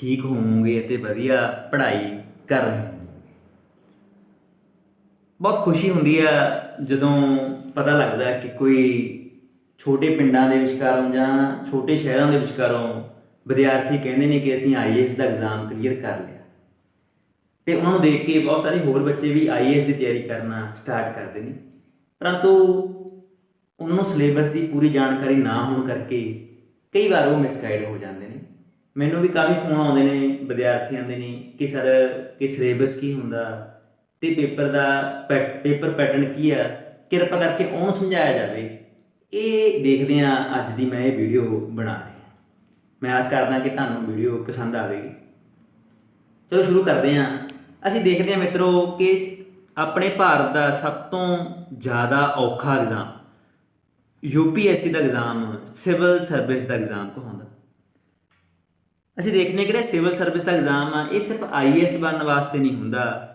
ਠੀਕ ਹੋਵੋਗੇ ਅਤੇ ਵਧੀਆ ਪੜ੍ਹਾਈ ਕਰ ਰਹੇ ਹੋ। ਬਹੁਤ ਖੁਸ਼ੀ ਹੁੰਦੀ ਆ ਜਦੋਂ ਪਤਾ ਲੱਗਦਾ ਕਿ ਕੋਈ ਛੋਟੇ ਪਿੰਡਾਂ ਦੇ ਵਿਚਕਾਰੋਂ ਜਾਂ ਛੋਟੇ ਸ਼ਹਿਰਾਂ ਦੇ ਵਿਚਕਾਰੋਂ ਵਿਦਿਆਰਥੀ ਕਹਿੰਦੇ ਨੇ ਕਿ ਅਸੀਂ IAS ਦਾ ਐਗਜ਼ਾਮ ਕਲੀਅਰ ਕਰ ਲਿਆ, ਅਤੇ ਉਹਨਾਂ ਨੂੰ ਦੇਖ ਕੇ ਬਹੁਤ ਸਾਰੇ ਹੋਰ ਬੱਚੇ ਵੀ IAS ਦੀ ਤਿਆਰੀ ਕਰਨਾ ਸਟਾਰਟ ਕਰਦੇ ਨੇ। ਪਰੰਤੂ ਉਹਨਾਂ ਨੂੰ ਸਿਲੇਬਸ ਦੀ ਪੂਰੀ ਜਾਣਕਾਰੀ ਨਾ ਹੋਣ ਕਰਕੇ ਕਈ ਵਾਰ ਉਹ ਮਿਸਗਾਈਡ ਹੋ ਜਾਂਦੇ ਨੇ। ਮੈਨੂੰ ਵੀ ਕਾਫੀ ਫੋਨ ਆਉਂਦੇ ਨੇ ਵਿਦਿਆਰਥੀਆਂ ਦੇ ਨੇ ਕਿ ਸਰ ਕਿ ਸਿਲੇਬਸ ਕੀ ਹੁੰਦਾ ਅਤੇ ਪੇਪਰ ਦਾ ਪੇਪਰ ਪੈਟਰਨ ਕੀ ਆ, ਕਿਰਪਾ ਕਰਕੇ ਉਹਨੂੰ ਸਮਝਾਇਆ ਜਾਵੇ। ਇਹ ਦੇਖਦੇ ਹਾਂ ਅੱਜ ਦੀ ਮੈਂ ਇਹ ਵੀਡੀਓ ਬਣਾ ਰਿਹਾ। ਮੈਂ ਆਸ ਕਰਦਾ ਕਿ ਤੁਹਾਨੂੰ ਵੀਡੀਓ ਪਸੰਦ ਆਵੇਗੀ। ਚਲੋ ਸ਼ੁਰੂ ਕਰਦੇ ਹਾਂ। ਅਸੀਂ ਦੇਖਦੇ ਹਾਂ ਮਿੱਤਰੋ ਕਿ ਆਪਣੇ ਭਾਰਤ ਦਾ ਸਭ ਤੋਂ ਜ਼ਿਆਦਾ ਔਖਾ ਐਗਜ਼ਾਮ UPSC ਦਾ ਐਗਜ਼ਾਮ ਸਿਵਲ ਸਰਵਿਸ ਦਾ ਐਗਜ਼ਾਮ ਕਹਾਉਂਦਾ। ਅਸੀਂ ਦੇਖਦੇ ਹਾਂ ਕਿਹੜਾ ਸਿਵਲ ਸਰਵਿਸ ਦਾ ਐਗਜ਼ਾਮ ਆ, ਇਹ ਸਿਰਫ IAS ਬਣਨ ਵਾਸਤੇ ਨਹੀਂ ਹੁੰਦਾ।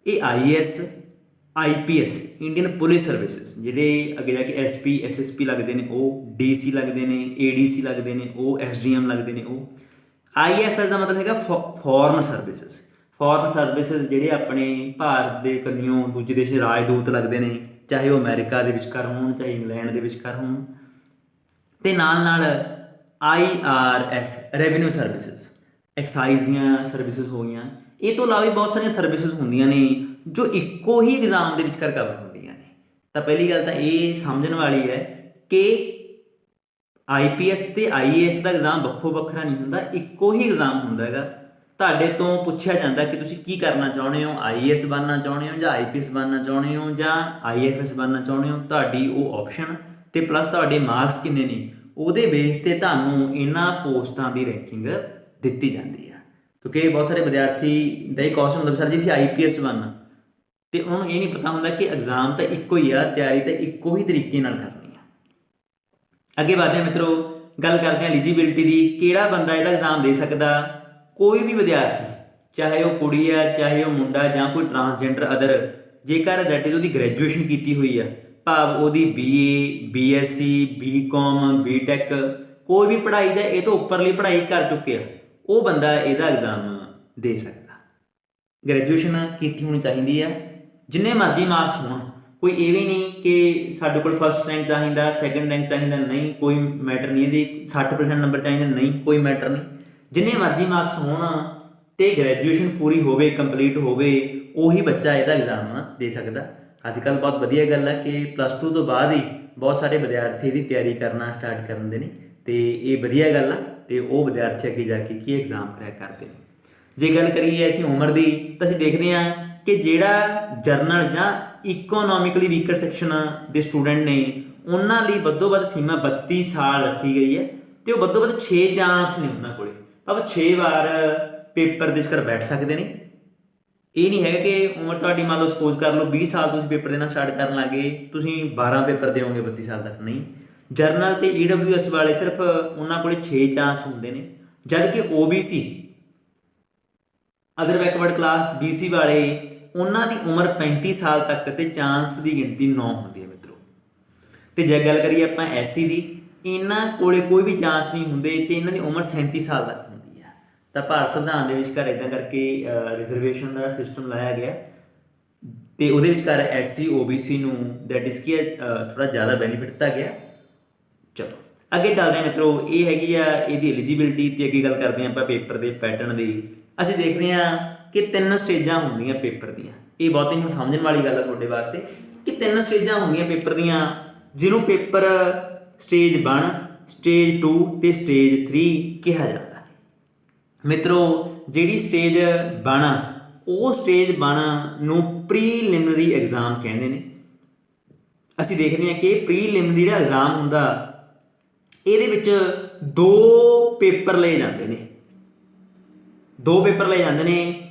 ਇਹ IAS IPS Indian police services, ਜਿਹੜੇ ਅੱਗੇ ਜਾ ਕੇ SP SSP ਲੱਗਦੇ ਨੇ ਉਹ, DC ਲੱਗਦੇ ਨੇ, ADC ਲੱਗਦੇ ਨੇ ਉਹ, SDM ਲੱਗਦੇ ਨੇ ਉਹ। IFS ਦਾ ਮਤਲਬ ਹੈਗਾ ਫੋਰਨ ਸਰਵਿਸਿਜ਼। ਫੋਰਨ ਸਰਵਿਸਿਜ਼ ਜਿਹੜੇ ਆਪਣੇ ਭਾਰਤ ਦੇ ਕੰਨਿਓ ਦੂਜੇ ਦੇਸ਼ ਰਾਜਦੂਤ ਲੱਗਦੇ ਨੇ, ਚਾਹੇ ਉਹ ਅਮਰੀਕਾ ਦੇ ਵਿਚਕਾਰ ਹੋਣ, ਚਾਹੇ ਇੰਗਲੈਂਡ ਦੇ ਵਿਚਕਾਰ ਹੋਣ। ਅਤੇ ਨਾਲ IRS ਰੈਵਨਿਊ ਸਰਵਿਸਿਜ਼, ਐਕਸਾਈਜ਼ ਦੀਆਂ ਸਰਵਿਸਿਜ਼ ਹੋ ਗਈਆਂ। ਇਹ ਤੋਂ ਇਲਾਵਾ ਵੀ ਬਹੁਤ ਸਾਰੀਆਂ ਸਰਵਿਸਿਜ਼ ਹੁੰਦੀਆਂ ਨੇ ਜੋ ਇੱਕੋ ਹੀ ਐਗਜ਼ਾਮ ਦੇ ਵਿਚਕਾਰ ਕਵਰ ਹੁੰਦੀਆਂ ਨੇ। ਤਾਂ ਪਹਿਲੀ ਗੱਲ ਤਾਂ ਇਹ ਸਮਝਣ ਵਾਲੀ ਹੈ ਕਿ IPS ਅਤੇ IAS ਦਾ ਐਗਜ਼ਾਮ ਵੱਖੋ ਵੱਖਰਾ ਨਹੀਂ ਹੁੰਦਾ, ਇੱਕੋ ਹੀ ਐਗਜ਼ਾਮ ਹੁੰਦਾ ਹੈਗਾ। ਤੁਹਾਡੇ ਤੋਂ ਪੁੱਛਿਆ ਜਾਂਦਾ ਕਿ ਤੁਸੀਂ ਕੀ ਕਰਨਾ ਚਾਹੁੰਦੇ ਹੋ, IAS ਬਣਨਾ ਚਾਹੁੰਦੇ ਹੋ ਜਾਂ IPS ਬਣਨਾ ਚਾਹੁੰਦੇ ਹੋ ਜਾਂ IFS ਬਣਨਾ ਚਾਹੁੰਦੇ ਹੋ। ਤੁਹਾਡੀ ਉਹ ਆਪਸ਼ਨ ਅਤੇ ਪਲੱਸ ਤੁਹਾਡੇ ਮਾਰਕਸ ਕਿੰਨੇ ਨੇ, ਉਹਦੇ ਬੇਸ 'ਤੇ ਤੁਹਾਨੂੰ ਇਹਨਾਂ ਪੋਸਟਾਂ ਦੀ ਰੈਂਕਿੰਗ ਦਿੱਤੀ ਜਾਂਦੀ ਆ। ਕਿਉਂਕਿ ਬਹੁਤ ਸਾਰੇ ਵਿਦਿਆਰਥੀ ਦਾ ਇਹ ਕੁਐਸਚਨ ਹੁੰਦਾ ਸਰ ਜੀ ਅਸੀਂ IPS ਬਣਨਾ, ਅਤੇ ਉਹਨਾਂ ਨੂੰ ਇਹ ਨਹੀਂ ਪਤਾ ਹੁੰਦਾ ਕਿ ਐਗਜ਼ਾਮ ਤਾਂ ਇੱਕੋ ਹੀ ਆ, ਤਿਆਰੀ ਤਾਂ ਇੱਕੋ ਹੀ ਤਰੀਕੇ ਨਾਲ ਕਰਨੀ ਆ। ਅੱਗੇ ਵਧਦੇ ਹਾਂ ਮਿੱਤਰੋ, ਗੱਲ ਕਰਦੇ ਹਾਂ ਐਲੀਜੀਬਿਲਿਟੀ ਦੀ। ਕਿਹੜਾ ਬੰਦਾ ਇਹਦਾ ਐਗਜ਼ਾਮ ਦੇ ਸਕਦਾ? ਕੋਈ ਵੀ ਵਿਦਿਆਰਥੀ, ਚਾਹੇ ਉਹ ਕੁੜੀ ਆ, ਚਾਹੇ ਉਹ ਮੁੰਡਾ ਜਾਂ ਕੋਈ ਟਰਾਂਸਜੈਂਡਰ ਅਦਰ, ਜੇਕਰ ਦੈਟ ਇਜ਼ ਉਹਦੀ ਗ੍ਰੈਜੂਏਸ਼ਨ ਕੀਤੀ ਹੋਈ ਆ, ਭਾਵ ਉਹਦੀ BA BSc BCom BTech ਕੋਈ ਵੀ ਪੜ੍ਹਾਈ ਦਾ ਇਹ ਤੋਂ ਉੱਪਰਲੀ ਪੜ੍ਹਾਈ ਕਰ ਚੁੱਕੇ ਆ, ਉਹ ਬੰਦਾ ਇਹਦਾ ਐਗਜ਼ਾਮ ਦੇ ਸਕਦਾ। ਗ੍ਰੈਜੂਏਸ਼ਨ ਕੀਤੀ ਹੋਣੀ ਚਾਹੀਦੀ ਆ, ਜਿੰਨੇ ਮਰਜ਼ੀ ਮਾਰਕਸ ਹੋਣ। ਕੋਈ ਇਹ ਵੀ ਨਹੀਂ ਕਿ ਸਾਡੇ ਕੋਲ ਫਸਟ ਰੈਂਕ ਚਾਹੀਦਾ, ਸੈਕਿੰਡ ਰੈਂਕ ਚਾਹੀਦਾ, ਨਹੀਂ, ਕੋਈ ਮੈਟਰ ਨਹੀਂ। ਇਹਦੀ 60% ਨੰਬਰ ਚਾਹੀਦਾ, ਨਹੀਂ, ਕੋਈ ਮੈਟਰ ਨਹੀਂ। ਜਿੰਨੇ ਮਰਜ਼ੀ ਮਾਰਕਸ ਹੋਣ ਅਤੇ ਗ੍ਰੈਜੂਏਸ਼ਨ ਪੂਰੀ ਹੋਵੇ, ਕੰਪਲੀਟ ਹੋਵੇ, ਉਹੀ ਬੱਚਾ ਇਹਦਾ ਐਗਜ਼ਾਮ ਦੇ ਸਕਦਾ। ਅੱਜ ਕੱਲ੍ਹ ਬਹੁਤ ਵਧੀਆ ਗੱਲ ਹੈ ਕਿ +2 ਤੋਂ ਬਾਅਦ ਹੀ ਬਹੁਤ ਸਾਰੇ ਵਿਦਿਆਰਥੀ ਦੀ ਤਿਆਰੀ ਕਰਨਾ ਸਟਾਰਟ ਕਰ ਦਿੰਦੇ ਨੇ, ਅਤੇ ਇਹ ਵਧੀਆ ਗੱਲ ਆ। ਅਤੇ ਉਹ ਵਿਦਿਆਰਥੀ ਅੱਗੇ ਜਾ ਕੇ ਕੀ ਐਗਜ਼ਾਮ ਕਰੈਕ ਕਰਦੇ ਨੇ। ਜੇ ਗੱਲ ਕਰੀਏ ਅਸੀਂ ਉਮਰ ਦੀ, ਤਾਂ ਅਸੀਂ ਦੇਖਦੇ ਹਾਂ ਕਿ ਜਿਹੜਾ ਜਰਨਲ ਜਾਂ ਇਕੋਨੋਮਿਕਲੀ ਵੀਕਰ ਸੈਕਸ਼ਨ ਦੇ ਸਟੂਡੈਂਟ ਨੇ, ਉਹਨਾਂ ਲਈ ਵੱਧੋ ਵੱਧ ਸੀਮਾ 32 ਸਾਲ ਰੱਖੀ ਗਈ ਹੈ, ਅਤੇ ਉਹ ਵੱਧੋ ਵੱਧ 6 ਚਾਂਸ ਨੇ ਉਹਨਾਂ ਕੋਲ, ਭਾਵ 6 ਵਾਰ ਪੇਪਰ ਦੇ ਵਿਚਕਾਰ ਬੈਠ ਸਕਦੇ ਨੇ। ਇਹ ਨਹੀਂ ਹੈਗਾ ਕਿ ਉਮਰ ਤੁਹਾਡੀ ਮੰਨ ਲਓ ਸਪੋਜ਼ ਕਰ ਲਓ 20 ਸਾਲ ਤੁਸੀਂ ਪੇਪਰ ਦੇਣਾ ਸਟਾਰਟ ਕਰਨ ਲੱਗੇ, ਤੁਸੀਂ 12 ਪੇਪਰ ਦਿਓਗੇ 32 ਸਾਲ ਤੱਕ, ਨਹੀਂ। ਜਰਨਲ ਅਤੇ EWS ਵਾਲੇ ਸਿਰਫ ਉਹਨਾਂ ਕੋਲ 6 ਚਾਂਸ ਹੁੰਦੇ ਨੇ, ਜਦ ਕਿ OBC other backward class BC ਵਾਲੇ, ਉਹਨਾਂ ਦੀ ਉਮਰ 35 ਸਾਲ ਤੱਕ ਅਤੇ ਚਾਂਸ ਦੀ ਗਿਣਤੀ 9 ਹੁੰਦੀ ਹੈ ਮਿੱਤਰੋ। ਅਤੇ ਜੇ ਗੱਲ ਕਰੀਏ ਆਪਾਂ SC ਦੀ, ਇਹਨਾਂ ਕੋਲ ਕੋਈ ਵੀ ਚਾਂਸ ਨਹੀਂ ਹੁੰਦੇ ਅਤੇ ਇਹਨਾਂ ਦੀ ਉਮਰ 37 ਸਾਲ ਤੱਕ ਹੁੰਦੀ ਆ। ਤਾਂ ਭਾਰਤ ਸੰਵਿਧਾਨ ਦੇ ਵਿਚਕਾਰ ਇੱਦਾਂ ਕਰਕੇ ਰਿਜ਼ਰਵੇਸ਼ਨ ਦਾ ਸਿਸਟਮ ਲਾਇਆ ਗਿਆ, ਅਤੇ ਉਹਦੇ ਵਿਚਕਾਰ SC OBC ਨੂੰ ਦੈਟ ਇਜ਼ ਕੀ ਥੋੜ੍ਹਾ ਜ਼ਿਆਦਾ ਬੈਨੀਫਿਟ ਦਿੱਤਾ ਗਿਆ। ਚਲੋ ਅੱਗੇ ਚੱਲਦੇ ਹਾਂ ਮਿੱਤਰੋ, ਇਹ ਹੈਗੀ ਆ ਇਹਦੀ ਐਲੀਜੀਬਿਲਿਟੀ। ਅਤੇ ਅੱਗੇ ਗੱਲ ਕਰਦੇ ਹਾਂ ਆਪਾਂ ਪੇਪਰ ਦੇ ਪੈਟਰਨ ਦੀ। ਅਸੀਂ ਦੇਖਦੇ ਹਾਂ ਕਿ 3 ਸਟੇਜਾਂ ਹੁੰਦੀਆਂ ਪੇਪਰ ਦੀਆਂ। ਇਹ ਬਹੁਤ ਹੀ ਹੁਣ ਸਮਝਣ ਵਾਲੀ ਗੱਲ ਹੈ ਤੁਹਾਡੇ ਵਾਸਤੇ ਕਿ 3 ਸਟੇਜਾਂ ਹੁੰਦੀਆਂ ਪੇਪਰ ਦੀਆਂ, ਜਿਹਨੂੰ ਪੇਪਰ ਸਟੇਜ 1, ਸਟੇਜ 2 ਅਤੇ ਸਟੇਜ 3 ਕਿਹਾ ਜਾਂਦਾ। ਮਿੱਤਰੋ ਜਿਹੜੀ ਸਟੇਜ 1 ਆ, ਉਹ ਸਟੇਜ 1 ਨੂੰ ਪ੍ਰੀਲਿਮਿਨਰੀ ਐਗਜ਼ਾਮ ਕਹਿੰਦੇ ਨੇ। ਅਸੀਂ ਦੇਖਦੇ ਹਾਂ ਕਿ ਪ੍ਰੀਲਿਮਿਨਰੀ ਜਿਹੜਾ ਐਗਜ਼ਾਮ ਹੁੰਦਾ, ਇਹਦੇ ਵਿੱਚ 2 ਪੇਪਰ ਲਏ ਜਾਂਦੇ ਨੇ। 2 ਪੇਪਰ ਲਏ ਜਾਂਦੇ ਨੇ।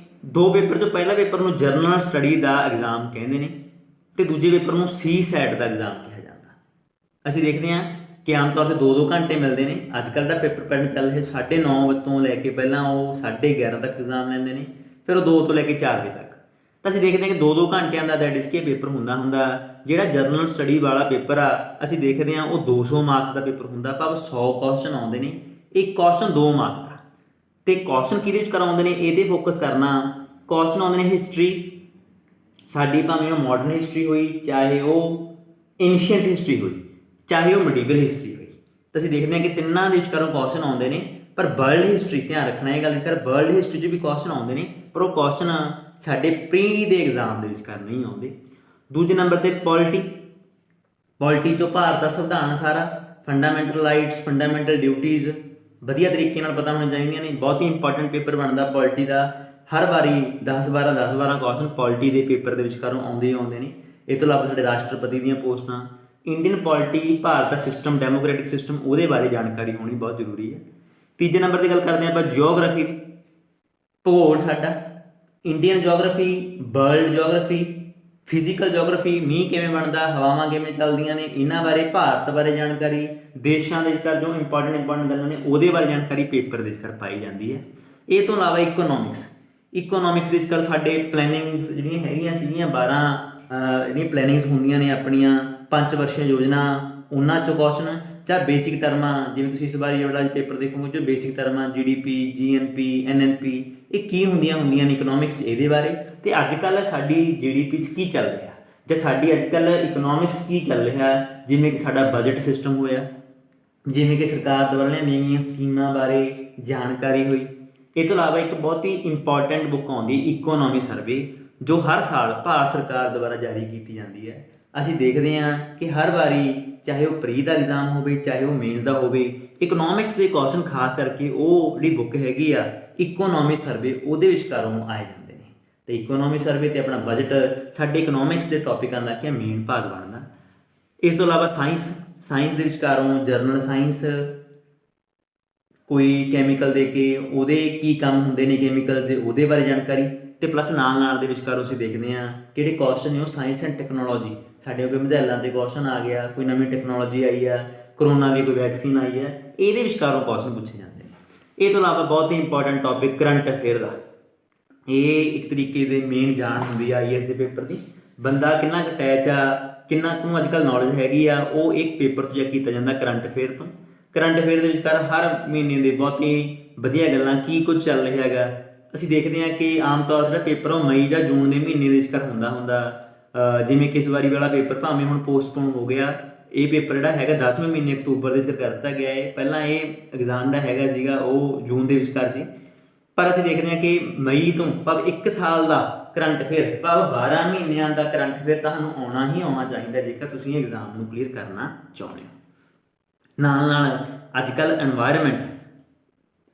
2 ਪੇਪਰ 'ਚੋਂ ਪਹਿਲਾ ਪੇਪਰ ਨੂੰ ਜਰਨਲ ਸਟੱਡੀ ਦਾ ਐਗਜ਼ਾਮ ਕਹਿੰਦੇ ਨੇ, ਅਤੇ ਦੂਜੇ ਪੇਪਰ ਨੂੰ CSAT ਦਾ ਐਗਜ਼ਾਮ ਕਿਹਾ ਜਾਂਦਾ। ਅਸੀਂ ਦੇਖਦੇ ਹਾਂ ਕਿ ਆਮ ਤੌਰ 'ਤੇ 2-2 ਘੰਟੇ ਮਿਲਦੇ ਨੇ। ਅੱਜ ਕੱਲ੍ਹ ਦਾ ਪੇਪਰ ਪੈਟਰਨ ਚੱਲ ਰਿਹਾ 9:30 ਤੋਂ ਲੈ ਕੇ ਪਹਿਲਾਂ ਉਹ 11:30 ਤੱਕ ਐਗਜ਼ਾਮ ਲੈਂਦੇ ਨੇ, ਫਿਰ ਉਹ 2 ਤੋਂ ਲੈ ਕੇ 4 ਵਜੇ ਤੱਕ। ਤਾਂ ਅਸੀਂ ਦੇਖਦੇ ਹਾਂ ਕਿ 2-2 ਘੰਟਿਆਂ ਦਾ ਦੈਟ ਇਜ਼ ਕੀ ਪੇਪਰ ਹੁੰਦਾ। ਜਿਹੜਾ ਜਰਨਲ ਸਟੱਡੀ ਵਾਲਾ ਪੇਪਰ ਆ, ਅਸੀਂ ਦੇਖਦੇ ਹਾਂ ਉਹ 200 ਮਾਰਕਸ ਦਾ ਪੇਪਰ ਹੁੰਦਾ, ਭਾਵ 100 ਕੁਐਸਚਨ ਆਉਂਦੇ ਨੇ। ਇੱਕ ਕੁਐਸਚਨ 2 ਮਾਰਕ ਦਾ। ਤੇ ਕੁਐਸਚਨ ਕਿਹਦੇ ਵਿੱਚ ਆਉਂਦੇ ਨੇ ਇਹਦੇ ਫੋਕਸ ਕਰਨਾ। ਕੁਐਸਚਨ ਆਉਂਦੇ ਨੇ ਹਿਸਟਰੀ ਸਾਡੀ, ਭਾਵੇਂ ਉਹ ਮਾਡਰਨ ਹਿਸਟਰੀ ਹੋਈ, ਚਾਹੇ ਉਹ ਐਂਸ਼ੀਅੰਟ ਹਿਸਟਰੀ ਹੋਈ, ਚਾਹੇ ਉਹ ਮੈਡੀਵਲ ਹਿਸਟਰੀ ਹੋਈ। ਤਾਂ ਅਸੀਂ ਦੇਖਦੇ ਹਾਂ ਕਿ ਤਿੰਨਾਂ ਦੇ ਵਿਚਕਾਰੋਂ ਕੁਐਸਚਨ ਆਉਂਦੇ ਨੇ। ਪਰ ਵਰਲਡ ਹਿਸਟਰੀ ਧਿਆਨ ਰੱਖਣਾ ਇਹ ਗੱਲ ਕਰ, ਵਰਲਡ ਹਿਸਟਰੀ 'ਚ ਵੀ ਕੁਐਸਚਨ ਆਉਂਦੇ ਨੇ, ਪਰ ਉਹ ਕੁਐਸਚਨ ਸਾਡੇ ਪ੍ਰੀ ਦੇ ਐਗਜ਼ਾਮ ਦੇ ਵਿਚਕਾਰ ਨਹੀਂ ਆਉਂਦੇ। ਦੂਜੇ ਨੰਬਰ 'ਤੇ ਪੋਲਿਟੀ 'ਚੋਂ ਭਾਰਤ ਦਾ ਸੰਵਿਧਾਨ ਸਾਰਾ, ਫੰਡਾਮੈਂਟਲ ਰਾਈਟਸ, ਫੰਡਾਮੈਂਟਲ ਡਿਊਟੀਜ਼ ਵਧੀਆ ਤਰੀਕੇ ਨਾਲ ਪਤਾ ਹੋਣੀਆਂ ਚਾਹੀਦੀਆਂ ਨੇ। ਬਹੁਤ ਹੀ ਇੰਪੋਰਟੈਂਟ ਪੇਪਰ ਬਣਦਾ ਪੋਲਿਟੀ ਦਾ, ਹਰ ਵਾਰੀ 10-12 ਕੁਐਸਚਨ ਪੋਲਿਟੀ ਦੇ ਪੇਪਰ ਦੇ ਵਿਚਕਾਰੋਂ ਆਉਂਦੇ ਨੇ। ਇਹ ਤੋਂ ਇਲਾਵਾ ਸਾਡੇ ਰਾਸ਼ਟਰਪਤੀ ਦੀਆਂ ਪੋਸਟਾਂ, ਇੰਡੀਅਨ ਪੋਲਿਟੀ, ਭਾਰਤ ਦਾ ਸਿਸਟਮ, ਡੈਮੋਕ੍ਰੈਟਿਕ ਸਿਸਟਮ, ਉਹਦੇ ਬਾਰੇ ਜਾਣਕਾਰੀ ਹੋਣੀ ਬਹੁਤ ਜ਼ਰੂਰੀ ਹੈ। ਤੀਜੇ ਨੰਬਰ 'ਤੇ ਗੱਲ ਕਰਦੇ ਹਾਂ ਆਪਾਂ ਜਿਓਗ੍ਰਾਫੀ, ਭੂਗੋਲ ਸਾਡਾ, Indian geography, world geography, physical geography, ਮੀਂਹ ਕਿਵੇਂ ਬਣਦਾ, ਹਵਾਵਾਂ ਕਿਵੇਂ ਚੱਲਦੀਆਂ ਨੇ, ਇਹਨਾਂ ਬਾਰੇ, ਭਾਰਤ ਬਾਰੇ ਜਾਣਕਾਰੀ, ਦੇਸ਼ਾਂ ਦੇ ਵਿਚਕਾਰ ਜੋ ਇੰਪੋਰਟੈਂਟ ਗੱਲਾਂ ਨੇ ਉਹਦੇ ਬਾਰੇ ਜਾਣਕਾਰੀ ਪੇਪਰ ਦੇ ਵਿਚਕਾਰ ਪਾਈ ਜਾਂਦੀ ਹੈ। ਇਹ ਤੋਂ ਇਲਾਵਾ ਇਕੋਨੋਮਿਕਸ ਦੇ ਵਿਚਕਾਰ ਸਾਡੇ ਪਲੈਨਿੰਗਸ ਜਿਹੜੀਆਂ ਹੈਗੀਆਂ ਸੀਗੀਆਂ 12 ਜਿਹੜੀਆਂ ਪਲੈਨਿੰਗਸ ਹੁੰਦੀਆਂ ਨੇ ਆਪਣੀਆਂ 5 ਵਰਸ਼ੀय ਯੋਜਨਾ, ਉਹਨਾਂ 'ਚੋਂ ਕੁਐਸਚਨ, ਜਾਂ ਬੇਸਿਕ ਟਰਮਾਂ, ਜਿਵੇਂ ਤੁਸੀਂ ਇਸ ਵਾਰੀ ਜਿਹੜਾ ਪੇਪਰ ਦੇਖੋਗੇ ਜੋ ਬੇਸਿਕ ਟਰਮਾਂ GDP, GNP, NNP, ਇਹ ਕੀ ਹੁੰਦੀਆਂ ਨੇ ਇਕਨੋਮਿਕਸ 'ਚ, ਇਹਦੇ ਬਾਰੇ। ਅਤੇ ਅੱਜ ਕੱਲ੍ਹ ਸਾਡੀ GDP 'ਚ ਕੀ ਚੱਲ ਰਿਹਾ, ਜਾਂ ਸਾਡੀ ਅੱਜ ਕੱਲ੍ਹ ਇਕਨੋਮਿਕਸ ਕੀ ਚੱਲ ਰਿਹਾ, ਜਿਵੇਂ ਕਿ ਸਾਡਾ ਬਜਟ ਸਿਸਟਮ ਹੋਇਆ, ਜਿਵੇਂ ਕਿ ਸਰਕਾਰ ਦੁਆਰਾ ਲਿਆਂਦੀਆਂ ਗਈਆਂ ਸਕੀਮਾਂ ਬਾਰੇ ਜਾਣਕਾਰੀ ਹੋਈ। ਇਹ ਤੋਂ ਇਲਾਵਾ ਇੱਕ ਬਹੁਤ ਹੀ ਇੰਪੋਰਟੈਂਟ ਬੁੱਕ ਆਉਂਦੀ ਇਕੋਨੋਮੀ ਸਰਵੇ, ਜੋ ਹਰ ਸਾਲ ਭਾਰਤ ਸਰਕਾਰ ਦੁਆਰਾ ਜਾਰੀ ਕੀਤੀ ਜਾਂਦੀ ਹੈ। ਅਸੀਂ ਦੇਖਦੇ ਹਾਂ ਕਿ ਹਰ ਵਾਰੀ, ਚਾਹੇ ਉਹ ਪ੍ਰੀ ਦਾ ਐਗਜ਼ਾਮ ਹੋਵੇ, ਚਾਹੇ ਉਹ ਮੇਨਸ ਦਾ ਹੋਵੇ, ਇਕਨੋਮਿਕਸ ਦੇ ਕੁਐਸਚਨ ਖਾਸ ਕਰਕੇ ਉਹ ਜਿਹੜੀ ਬੁੱਕ ਹੈਗੀ ਆ ਇਕੋਨੋਮੀ ਸਰਵੇ, ਉਹਦੇ ਵਿਚਕਾਰੋਂ ਆਏ ਜਾਂਦੇ ਨੇ। ਅਤੇ ਇਕੋਨੋਮੀ ਸਰਵੇ ਅਤੇ ਆਪਣਾ ਬਜਟ ਸਾਡੇ ਇਕਨੋਮਿਕਸ ਦੇ ਟੌਪਿਕਾਂ ਦਾ ਕੀ ਮੇਨ ਭਾਗ ਬਣਦਾ। ਇਸ ਤੋਂ ਇਲਾਵਾ ਸਾਇੰਸ ਦੇ ਵਿਚਕਾਰੋਂ ਜਰਨਲ ਸਾਇੰਸ, ਕੋਈ ਕੈਮੀਕਲ ਦੇ ਕੇ ਉਹਦੇ ਕੀ ਕੰਮ ਹੁੰਦੇ ਨੇ ਕੈਮੀਕਲਸ ਦੇ, ਉਹਦੇ ਬਾਰੇ ਜਾਣਕਾਰੀ। ਅਤੇ ਪਲੱਸ ਨਾਲ ਦੇ ਵਿਚਕਾਰੋਂ ਅਸੀਂ ਦੇਖਦੇ ਹਾਂ ਕਿਹੜੇ ਕੁਐਸਚਨ ਨੇ ਉਹ ਸਾਇੰਸ ਐਂਡ ਟੈਕਨੋਲੋਜੀ, ਸਾਡੇ ਕੋਈ ਮਿਜ਼ਾਈਲਾਂ 'ਤੇ ਕੁਐਸਚਨ ਆ ਗਿਆ, ਕੋਈ ਨਵੀਂ ਟੈਕਨੋਲੋਜੀ ਆਈ ਆ, ਕਰੋਨਾ ਦੀ ਕੋਈ ਵੈਕਸੀਨ ਆਈ ਹੈ, ਇਹਦੇ ਵਿਚਕਾਰੋਂ ਕੁਐਸਚਨ ਪੁੱਛੇ ਜਾਂਦੇ ਨੇ। ਇਹ ਤੋਂ ਇਲਾਵਾ ਬਹੁਤ ਹੀ ਇੰਪੋਰਟੈਂਟ ਟੌਪਿਕ ਕਰੰਟ ਅਫੇਅਰ ਦਾ, ਇਹ ਇੱਕ ਤਰੀਕੇ ਦੇ ਮੇਨ ਜਾਣ ਹੁੰਦੀ ਆ IAS ਦੇ ਪੇਪਰ ਦੀ। ਬੰਦਾ ਕਿੰਨਾ ਕੁ ਅਟੈਚ ਆ, ਕਿੰਨਾ ਕੁ ਅੱਜ ਕੱਲ੍ਹ ਨੌਲੇਜ ਹੈਗੀ ਆ, ਉਹ ਇੱਕ ਪੇਪਰ 'ਚ ਚੈੱਕ ਕੀਤਾ ਜਾਂਦਾ ਕਰੰਟ ਅਫੇਅਰ ਤੋਂ। ਕਰੰਟ ਅਫੇਅਰ ਦੇ ਵਿਚਕਾਰ ਹਰ ਮਹੀਨੇ ਦੇ ਬਹੁਤ ਹੀ ਵਧੀਆ ਗੱਲਾਂ, ਕੀ ਕੁਝ ਚੱਲ ਰਿਹਾ ਹੈਗਾ। ਅਸੀਂ ਦੇਖਦੇ ਹਾਂ ਕਿ ਆਮ ਤੌਰ 'ਤੇ ਜਿਹੜਾ ਪੇਪਰ ਉਹ ਮਈ ਜਾਂ ਜੂਨ ਦੇ ਮਹੀਨੇ ਦੇ ਵਿਚਕਾਰ ਹੁੰਦਾ ਜਿਵੇਂ ਕਿ ਇਸ ਵਾਰੀ ਵਾਲਾ ਪੇਪਰ ਭਾਵੇਂ ਹੁਣ ਪੋਸਟਪੋਨ ਹੋ ਗਿਆ, ਇਹ ਪੇਪਰ ਜਿਹੜਾ ਹੈਗਾ 10ਵੇਂ ਮਹੀਨੇ ਅਕਤੂਬਰ ਦੇ ਵਿੱਚ ਕਰ ਦਿੱਤਾ ਗਿਆ ਹੈ। ਪਹਿਲਾਂ ਇਹ ਐਗਜ਼ਾਮ ਦਾ ਹੈਗਾ ਸੀਗਾ ਉਹ ਜੂਨ ਦੇ ਵਿਚਕਾਰ ਸੀ, ਪਰ ਅਸੀਂ ਦੇਖਦੇ ਹਾਂ ਕਿ ਮਈ ਤੋਂ ਭਾਵ 1 ਸਾਲ ਦਾ ਕਰੰਟ ਅਫੇਅਰ, ਭਾਵ 12 ਮਹੀਨਿਆਂ ਦਾ ਕਰੰਟ ਅਫੇਅਰ ਤੁਹਾਨੂੰ ਆਉਣਾ ਹੀ ਆਉਣਾ ਚਾਹੀਦਾ ਜੇਕਰ ਤੁਸੀਂ ਐਗਜ਼ਾਮ ਨੂੰ ਕਲੀਅਰ ਕਰਨਾ ਚਾਹੁੰਦੇ ਹੋ। ਨਾਲ ਅੱਜ ਕੱਲ੍ਹ ਐਨਵਾਇਰਮੈਂਟ,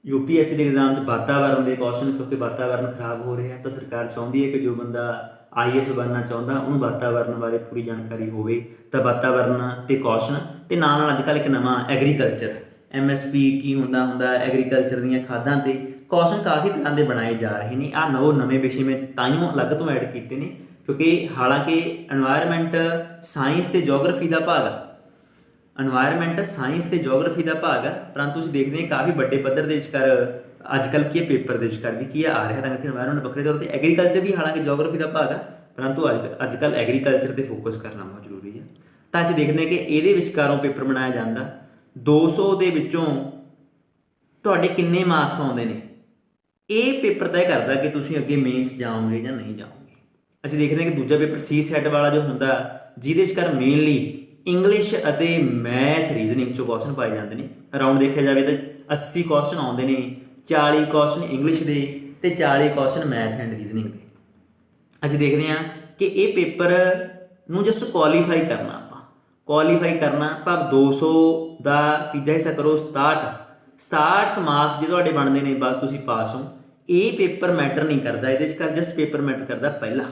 UPSC ਦੇ ਐਗਜ਼ਾਮ 'ਚ ਵਾਤਾਵਰਨ ਦੇ ਕੁਐਸਚਨ, ਕਿਉਂਕਿ ਵਾਤਾਵਰਨ ਖਰਾਬ ਹੋ ਰਿਹਾ, ਤਾਂ ਸਰਕਾਰ ਚਾਹੁੰਦੀ ਹੈ ਕਿ ਜੋ ਬੰਦਾ IAS ਬਣਨਾ ਚਾਹੁੰਦਾ ਉਹਨੂੰ ਵਾਤਾਵਰਨ ਬਾਰੇ ਪੂਰੀ ਜਾਣਕਾਰੀ ਹੋਵੇ। ਤਾਂ ਵਾਤਾਵਰਨ 'ਤੇ ਕੁਐਸਚਨ, ਅਤੇ ਨਾਲ ਅੱਜ ਕੱਲ੍ਹ ਇੱਕ ਨਵਾਂ ਐਗਰੀਕਲਚਰ, MSP ਕੀ ਹੁੰਦਾ ਐਗਰੀਕਲਚਰ ਦੀਆਂ ਖਾਦਾਂ 'ਤੇ ਕੁਐਸਚਨ ਕਾਫੀ ਤਰ੍ਹਾਂ ਦੇ ਬਣਾਏ ਜਾ ਰਹੇ ਨੇ। ਆਹ ਨਵੇਂ ਵਿਸ਼ੇ ਮੈਂ ਤਾਂਹੀਓ ਅਲੱਗ ਤੋਂ ਐਡ ਕੀਤੇ ਨੇ, ਕਿਉਂਕਿ ਹਾਲਾਂਕਿ ਐਨਵਾਇਰਮੈਂਟ ਸਾਇੰਸ ਅਤੇ ਜੋਗ੍ਰਾਫੀ ਦਾ ਭਾਗ ਆ, ਪਰੰਤੂ ਤੁਸੀਂ ਦੇਖਦੇ ਹਾਂ ਕਾਫੀ ਵੱਡੇ ਪੱਧਰ ਦੇ ਵਿਚਕਾਰ ਅੱਜ ਕੱਲ੍ਹ ਕੀ ਪੇਪਰ ਦੇ ਵਿਚਕਾਰ ਵੀ ਕੀ ਆ ਰਿਹਾ, ਤਾਂ ਕਿ ਐਨਵਾਇਰਮੈਂਟ ਵੱਖਰੇ ਤੌਰ 'ਤੇ ਐਗਰੀਕਲਚਰ ਵੀ ਹਾਲਾਂਕਿ ਜੋਗ੍ਰਾਫੀ ਦਾ ਭਾਗ ਆ, ਪਰੰਤੂ ਅੱਜ ਕੱਲ੍ਹ ਐਗਰੀਕਲਚਰ 'ਤੇ ਫੋਕਸ ਕਰਨਾ ਬਹੁਤ ਜ਼ਰੂਰੀ ਹੈ। ਤਾਂ ਅਸੀਂ ਦੇਖਦੇ ਹਾਂ ਕਿ ਇਹਦੇ ਵਿਚਕਾਰੋਂ ਪੇਪਰ ਬਣਾਇਆ ਜਾਂਦਾ। 200 ਦੇ ਵਿੱਚੋਂ ਤੁਹਾਡੇ ਕਿੰਨੇ ਮਾਰਕਸ ਆਉਂਦੇ ਨੇ, ਇਹ ਪੇਪਰ ਤੈਅ ਕਰਦਾ ਕਿ ਤੁਸੀਂ ਅੱਗੇ ਮੇਨਸ ਜਾਓਗੇ ਜਾਂ ਨਹੀਂ ਜਾਓਗੇ। ਅਸੀਂ ਦੇਖਦੇ ਹਾਂ ਕਿ ਦੂਜਾ ਪੇਪਰ CSET ਵਾਲਾ ਜੋ ਹੁੰਦਾ, ਜਿਹਦੇ ਵਿਚਕਾਰ ਮੇਨਲੀ ਇੰਗਲਿਸ਼ ਅਤੇ ਮੈਥ ਰੀਜ਼ਨਿੰਗ 'ਚੋਂ ਕੁਐਸਚਨ ਪਾਏ ਜਾਂਦੇ ਨੇ। ਅਰਾਊਂਡ ਦੇਖਿਆ ਜਾਵੇ ਤਾਂ 80 ਕੁਐਸਚਨ ਆਉਂਦੇ ਨੇ, 40 ਕੁਐਸਚਨ ਇੰਗਲਿਸ਼ ਦੇ ਅਤੇ 40 ਕੁਐਸਚਨ ਮੈਥ ਐਂਡ ਰੀਜ਼ਨਿੰਗ ਦੇ। ਅਸੀਂ ਦੇਖਦੇ ਹਾਂ ਕਿ ਇਹ ਪੇਪਰ ਨੂੰ ਜਸਟ ਕੁਆਲੀਫਾਈ ਕਰਨਾ ਭਾਵ 200 ਦਾ ਤੀਜਾ ਹਿੱਸਾ ਕਰੋ 67 ਮਾਰਕਸ ਜੇ ਤੁਹਾਡੇ ਬਣਦੇ ਨੇ, ਬਸ ਤੁਸੀਂ ਪਾਸ ਹੋ। ਇਹ ਪੇਪਰ ਮੈਟਰ ਨਹੀਂ ਕਰਦਾ, ਇਹਦੇ ਵਿਚਕਾਰ ਜਸਟ ਪੇਪਰ ਮੈਟਰ ਕਰਦਾ ਪਹਿਲਾ।